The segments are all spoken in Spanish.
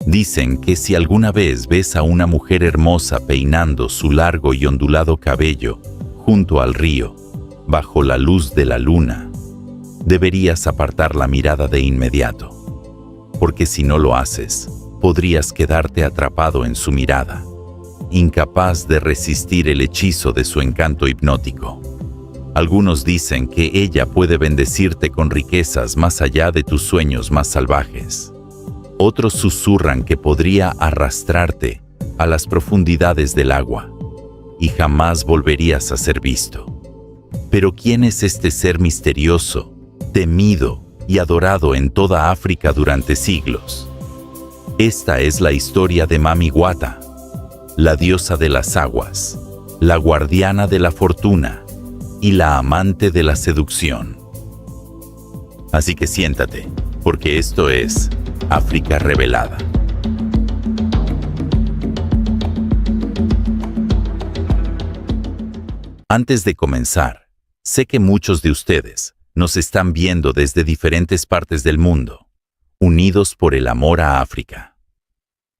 Dicen que si alguna vez ves a una mujer hermosa peinando su largo y ondulado cabello junto al río, bajo la luz de la luna, deberías apartar la mirada de inmediato, porque si no lo haces, podrías quedarte atrapado en su mirada, incapaz de resistir el hechizo de su encanto hipnótico. Algunos dicen que ella puede bendecirte con riquezas más allá de tus sueños más salvajes. Otros susurran que podría arrastrarte a las profundidades del agua y jamás volverías a ser visto. Pero ¿quién es este ser misterioso, temido y adorado en toda África durante siglos? Esta es la historia de Mami Wata, la diosa de las aguas, la guardiana de la fortuna y la amante de la seducción. Así que siéntate, porque esto es África Revelada. Antes de comenzar, sé que muchos de ustedes nos están viendo desde diferentes partes del mundo, unidos por el amor a África.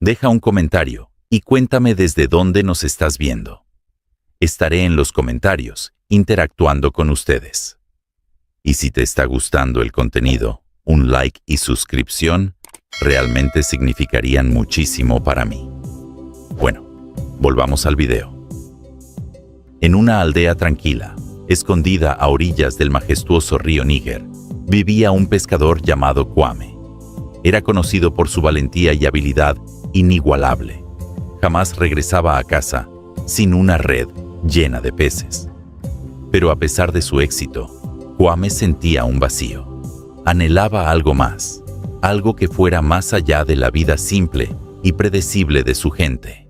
Deja un comentario y cuéntame desde dónde nos estás viendo. Estaré en los comentarios interactuando con ustedes. Y si te está gustando el contenido, un like y suscripción realmente significarían muchísimo para mí. Bueno, volvamos al video. En una aldea tranquila, escondida a orillas del majestuoso río Níger, vivía un pescador llamado Kwame. Era conocido por su valentía y habilidad inigualable. Jamás regresaba a casa sin una red llena de peces. Pero a pesar de su éxito, Kwame sentía un vacío. Anhelaba algo más, algo que fuera más allá de la vida simple y predecible de su gente.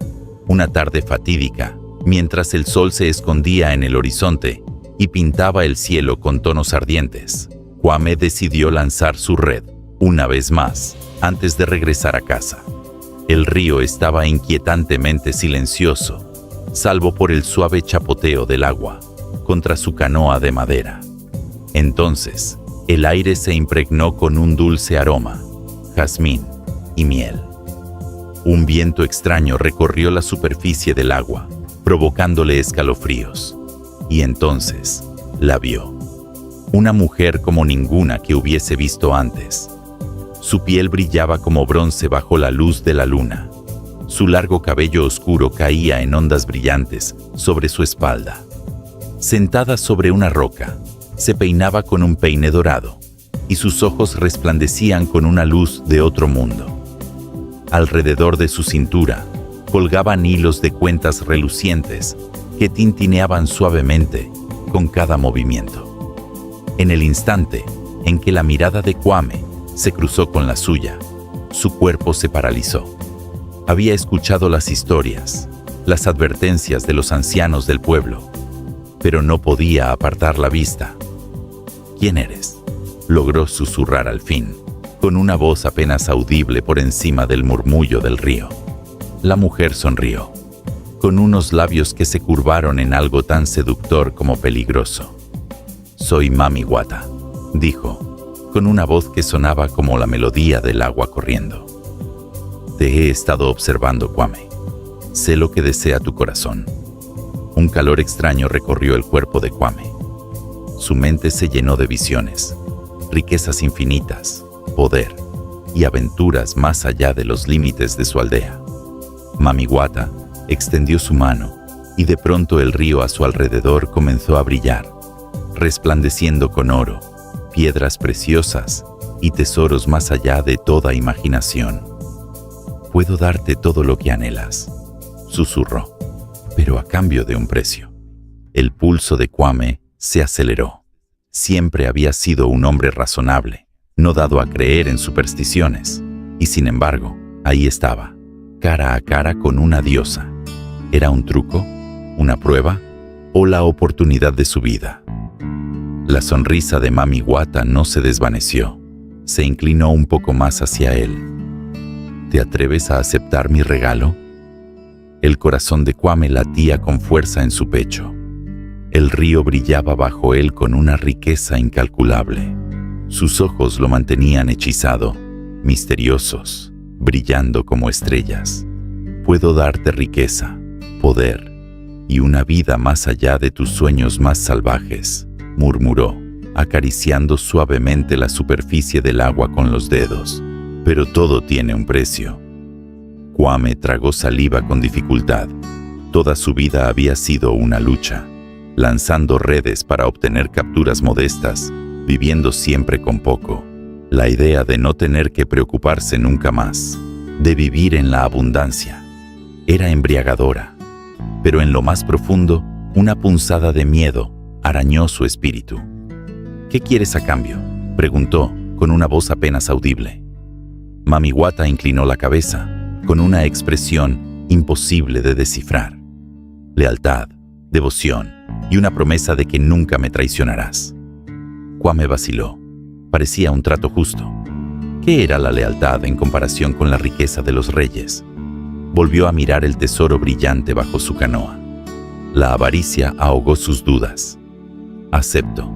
Una tarde fatídica, mientras el sol se escondía en el horizonte y pintaba el cielo con tonos ardientes, Kwame decidió lanzar su red, una vez más, antes de regresar a casa. El río estaba inquietantemente silencioso, salvo por el suave chapoteo del agua contra su canoa de madera. Entonces, el aire se impregnó con un dulce aroma, jazmín y miel. Un viento extraño recorrió la superficie del agua, provocándole escalofríos. Y entonces, la vio. Una mujer como ninguna que hubiese visto antes. Su piel brillaba como bronce bajo la luz de la luna. Su largo cabello oscuro caía en ondas brillantes sobre su espalda. Sentada sobre una roca, se peinaba con un peine dorado, y sus ojos resplandecían con una luz de otro mundo. Alrededor de su cintura, colgaban hilos de cuentas relucientes que tintineaban suavemente con cada movimiento. En el instante en que la mirada de Kwame se cruzó con la suya, su cuerpo se paralizó. Había escuchado las historias, las advertencias de los ancianos del pueblo, pero no podía apartar la vista. ¿Quién eres?, logró susurrar al fin, con una voz apenas audible por encima del murmullo del río. La mujer sonrió, con unos labios que se curvaron en algo tan seductor como peligroso. «Soy Mami Wata», dijo, con una voz que sonaba como la melodía del agua corriendo. «Te he estado observando, Kwame. Sé lo que desea tu corazón». Un calor extraño recorrió el cuerpo de Kwame. Su mente se llenó de visiones, riquezas infinitas, poder y aventuras más allá de los límites de su aldea. Mami Wata extendió su mano y de pronto el río a su alrededor comenzó a brillar, resplandeciendo con oro, piedras preciosas y tesoros más allá de toda imaginación. «Puedo darte todo lo que anhelas», susurró, «pero a cambio de un precio». El pulso de Kwame se aceleró. Siempre había sido un hombre razonable, no dado a creer en supersticiones, y sin embargo, ahí estaba, cara a cara con una diosa. ¿Era un truco, una prueba o la oportunidad de su vida? La sonrisa de Mami Wata no se desvaneció. Se inclinó un poco más hacia él. ¿Te atreves a aceptar mi regalo? El corazón de Kwame latía con fuerza en su pecho. El río brillaba bajo él con una riqueza incalculable. Sus ojos lo mantenían hechizado, misteriosos, brillando como estrellas. Puedo darte riqueza, poder y una vida más allá de tus sueños más salvajes, murmuró, acariciando suavemente la superficie del agua con los dedos. Pero todo tiene un precio. Kwame tragó saliva con dificultad. Toda su vida había sido una lucha, lanzando redes para obtener capturas modestas, viviendo siempre con poco. La idea de no tener que preocuparse nunca más, de vivir en la abundancia, era embriagadora. Pero en lo más profundo, una punzada de miedo arañó su espíritu. ¿Qué quieres a cambio?, preguntó, con una voz apenas audible. Mami Wata inclinó la cabeza, con una expresión imposible de descifrar. Lealtad, devoción y una promesa de que nunca me traicionarás. Kwame vaciló. Parecía un trato justo. ¿Qué era la lealtad en comparación con la riqueza de los reyes? Volvió a mirar el tesoro brillante bajo su canoa. La avaricia ahogó sus dudas. Acepto.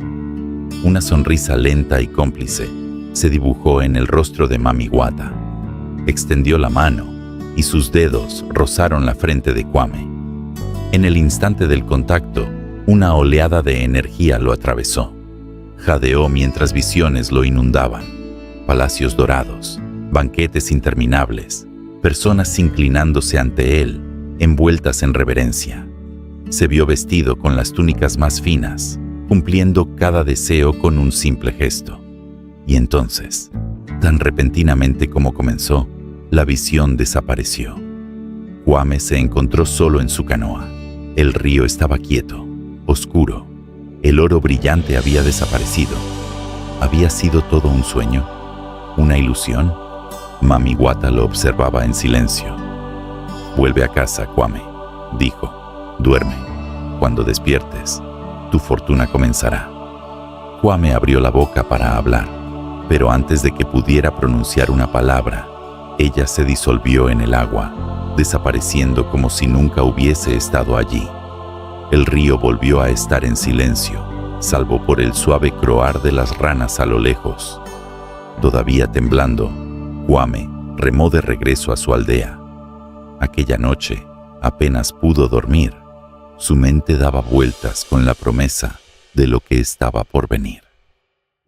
Una sonrisa lenta y cómplice se dibujó en el rostro de Mami Wata. Extendió la mano y sus dedos rozaron la frente de Kwame. En el instante del contacto, una oleada de energía lo atravesó. Jadeó mientras visiones lo inundaban. Palacios dorados, banquetes interminables, personas inclinándose ante él, envueltas en reverencia. Se vio vestido con las túnicas más finas, cumpliendo cada deseo con un simple gesto. Y entonces, tan repentinamente como comenzó, la visión desapareció. Kwame se encontró solo en su canoa. El río estaba quieto, oscuro. El oro brillante había desaparecido. ¿Había sido todo un sueño? ¿Una ilusión? Mami Wata lo observaba en silencio. «Vuelve a casa, Kwame», dijo. «Duerme. Cuando despiertes, tu fortuna comenzará». Kwame abrió la boca para hablar, pero antes de que pudiera pronunciar una palabra, ella se disolvió en el agua, desapareciendo como si nunca hubiese estado allí. El río volvió a estar en silencio, salvo por el suave croar de las ranas a lo lejos. Todavía temblando, Kwame remó de regreso a su aldea. Aquella noche apenas pudo dormir. Su mente daba vueltas con la promesa de lo que estaba por venir.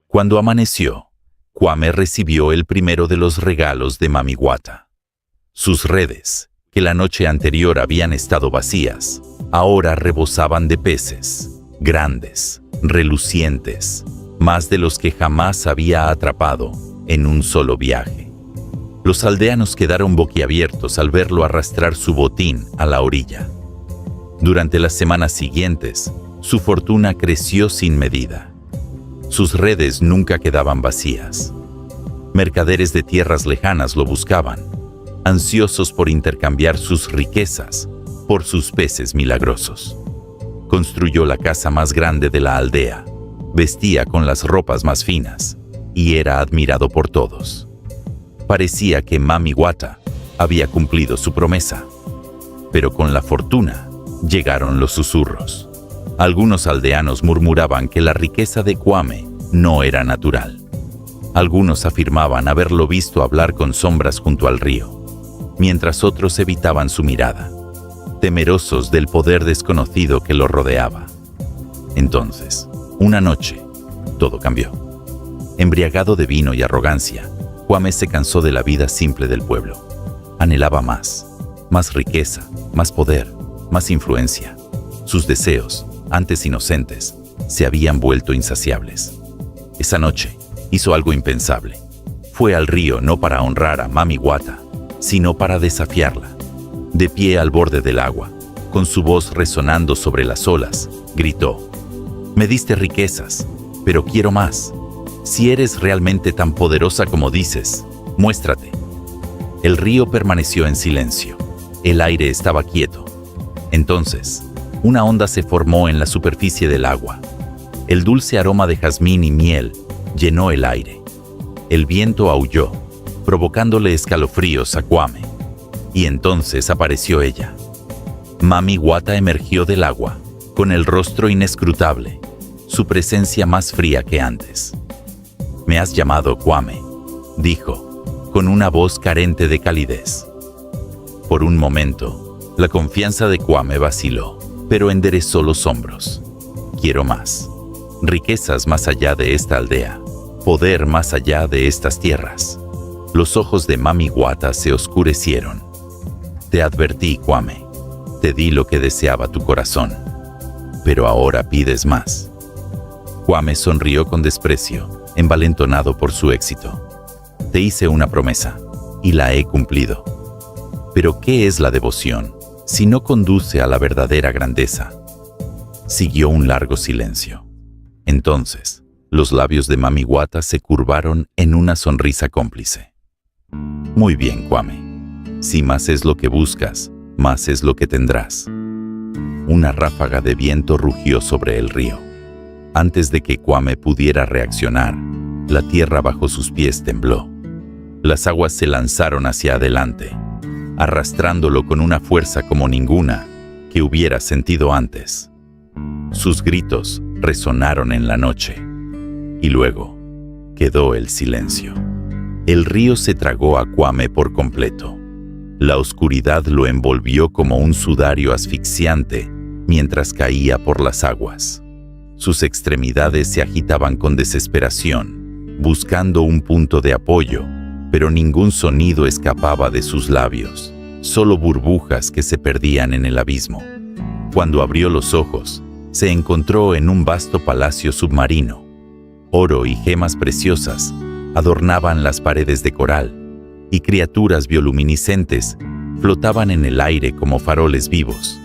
Cuando amaneció, Kwame recibió el primero de los regalos de Mami Wata. Sus redes, que la noche anterior habían estado vacías, ahora rebosaban de peces, grandes, relucientes, más de los que jamás había atrapado en un solo viaje. Los aldeanos quedaron boquiabiertos al verlo arrastrar su botín a la orilla. Durante las semanas siguientes, su fortuna creció sin medida. Sus redes nunca quedaban vacías. Mercaderes de tierras lejanas lo buscaban, ansiosos por intercambiar sus riquezas por sus peces milagrosos. Construyó la casa más grande de la aldea, vestía con las ropas más finas y era admirado por todos. Parecía que Mami Wata había cumplido su promesa, pero con la fortuna llegaron los susurros. Algunos aldeanos murmuraban que la riqueza de Kwame no era natural. Algunos afirmaban haberlo visto hablar con sombras junto al río, mientras otros evitaban su mirada, temerosos del poder desconocido que lo rodeaba. Entonces, una noche, todo cambió. Embriagado de vino y arrogancia, Kwame se cansó de la vida simple del pueblo. Anhelaba más riqueza, más poder, más influencia. Sus deseos, antes inocentes, se habían vuelto insaciables. Esa noche hizo algo impensable. Fue al río no para honrar a Mami Wata, sino para desafiarla. De pie al borde del agua, con su voz resonando sobre las olas, gritó: «Me diste riquezas, pero quiero más. Si eres realmente tan poderosa como dices, muéstrate». El río permaneció en silencio. El aire estaba quieto. Entonces, una onda se formó en la superficie del agua. El dulce aroma de jazmín y miel llenó el aire. El viento aulló, provocándole escalofríos a Kwame. Y entonces apareció ella. Mami Wata emergió del agua, con el rostro inescrutable, su presencia más fría que antes. «Me has llamado, Kwame», dijo, con una voz carente de calidez. Por un momento, la confianza de Kwame vaciló, pero enderezó los hombros. Quiero más. Riquezas más allá de esta aldea. Poder más allá de estas tierras. Los ojos de Mami Wata se oscurecieron. Te advertí, Kwame. Te di lo que deseaba tu corazón. Pero ahora pides más. Kwame sonrió con desprecio, envalentonado por su éxito. Te hice una promesa, y la he cumplido. Pero ¿qué es la devoción si no conduce a la verdadera grandeza? Siguió un largo silencio. Entonces, los labios de Mami Wata se curvaron en una sonrisa cómplice. Muy bien, Kwame. Si más es lo que buscas, más es lo que tendrás. Una ráfaga de viento rugió sobre el río. Antes de que Kwame pudiera reaccionar, la tierra bajo sus pies tembló. Las aguas se lanzaron hacia adelante, arrastrándolo con una fuerza como ninguna que hubiera sentido antes. Sus gritos resonaron en la noche, y luego quedó el silencio. El río se tragó a Kwame por completo. La oscuridad lo envolvió como un sudario asfixiante mientras caía por las aguas. Sus extremidades se agitaban con desesperación, buscando un punto de apoyo, pero ningún sonido escapaba de sus labios, solo burbujas que se perdían en el abismo. Cuando abrió los ojos, se encontró en un vasto palacio submarino. Oro y gemas preciosas adornaban las paredes de coral, y criaturas bioluminiscentes flotaban en el aire como faroles vivos.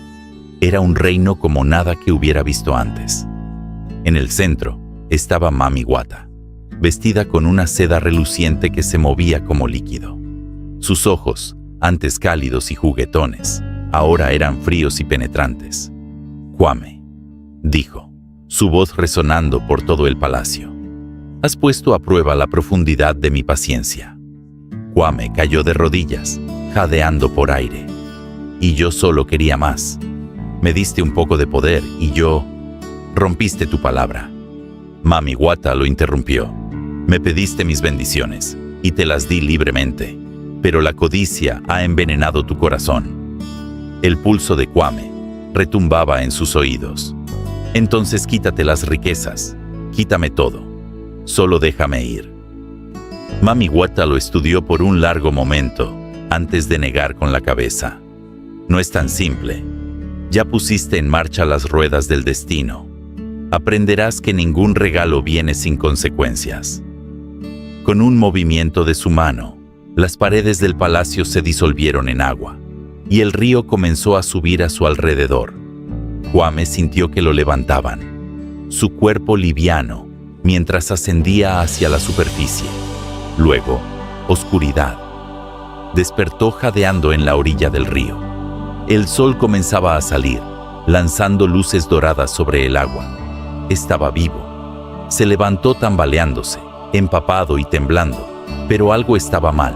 Era un reino como nada que hubiera visto antes. En el centro estaba Mami Wata, vestida con una seda reluciente que se movía como líquido. Sus ojos, antes cálidos y juguetones, ahora eran fríos y penetrantes. Kwame, dijo, su voz resonando por todo el palacio. Has puesto a prueba la profundidad de mi paciencia. Kwame cayó de rodillas, jadeando por aire. Y yo solo quería más. Me diste un poco de poder y yo... rompiste tu palabra. Mami Wata lo interrumpió. Me pediste mis bendiciones y te las di libremente, pero la codicia ha envenenado tu corazón. El pulso de Kwame retumbaba en sus oídos. Entonces quítate las riquezas, quítame todo, solo déjame ir. Mami Wata lo estudió por un largo momento antes de negar con la cabeza. No es tan simple. Ya pusiste en marcha las ruedas del destino. Aprenderás que ningún regalo viene sin consecuencias. Con un movimiento de su mano, las paredes del palacio se disolvieron en agua, y el río comenzó a subir a su alrededor. Kwame sintió que lo levantaban, su cuerpo liviano, mientras ascendía hacia la superficie. Luego, oscuridad. Despertó jadeando en la orilla del río. El sol comenzaba a salir, lanzando luces doradas sobre el agua. Estaba vivo. Se levantó tambaleándose, empapado y temblando, pero algo estaba mal.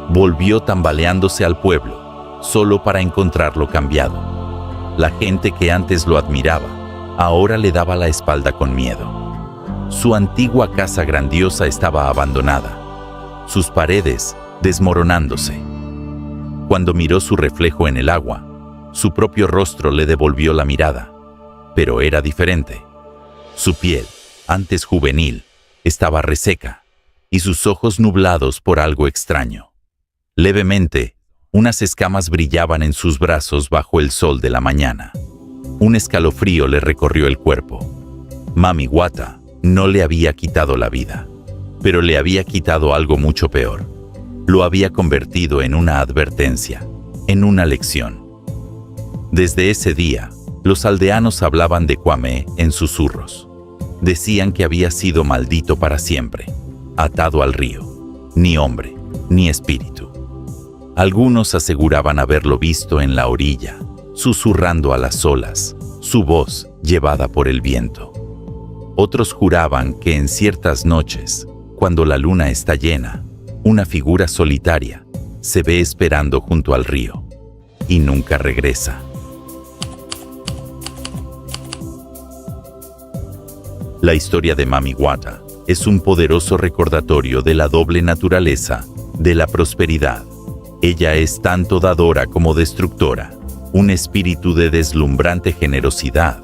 Volvió tambaleándose al pueblo, solo para encontrarlo cambiado. La gente que antes lo admiraba, ahora le daba la espalda con miedo. Su antigua casa grandiosa estaba abandonada, sus paredes desmoronándose. Cuando miró su reflejo en el agua, su propio rostro le devolvió la mirada, pero era diferente. Su piel, antes juvenil, estaba reseca, y sus ojos nublados por algo extraño. Levemente, unas escamas brillaban en sus brazos bajo el sol de la mañana. Un escalofrío le recorrió el cuerpo. Mami Wata no le había quitado la vida, pero le había quitado algo mucho peor. Lo había convertido en una advertencia, en una lección. Desde ese día, los aldeanos hablaban de Kwame en susurros. Decían que había sido maldito para siempre, atado al río, ni hombre, ni espíritu. Algunos aseguraban haberlo visto en la orilla, susurrando a las olas, su voz llevada por el viento. Otros juraban que en ciertas noches, cuando la luna está llena, una figura solitaria se ve esperando junto al río y nunca regresa. La historia de Mami Wata es un poderoso recordatorio de la doble naturaleza de la prosperidad. Ella es tanto dadora como destructora, un espíritu de deslumbrante generosidad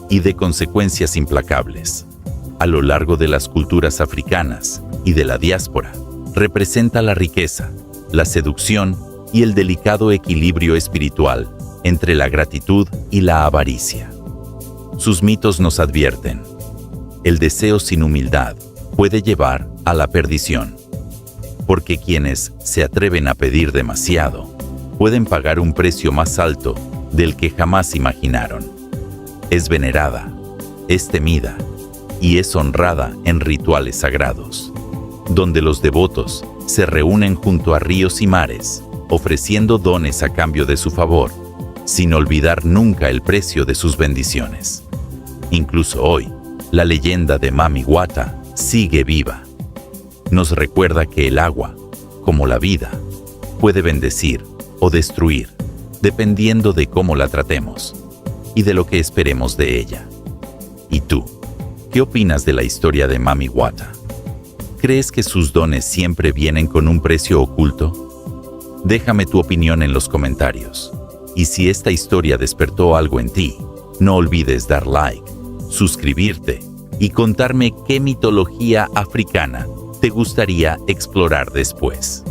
y de consecuencias implacables. A lo largo de las culturas africanas y de la diáspora, representa la riqueza, la seducción y el delicado equilibrio espiritual entre la gratitud y la avaricia. Sus mitos nos advierten: el deseo sin humildad puede llevar a la perdición, porque quienes se atreven a pedir demasiado pueden pagar un precio más alto del que jamás imaginaron. Es venerada, es temida y es honrada en rituales sagrados, donde los devotos se reúnen junto a ríos y mares, ofreciendo dones a cambio de su favor, sin olvidar nunca el precio de sus bendiciones. Incluso hoy, la leyenda de Mami Wata sigue viva. Nos recuerda que el agua, como la vida, puede bendecir o destruir, dependiendo de cómo la tratemos y de lo que esperemos de ella. ¿Y tú? ¿Qué opinas de la historia de Mami Wata? ¿Crees que sus dones siempre vienen con un precio oculto? Déjame tu opinión en los comentarios. Y si esta historia despertó algo en ti, no olvides dar like, suscribirte y contarme qué mitología africana te gustaría explorar después.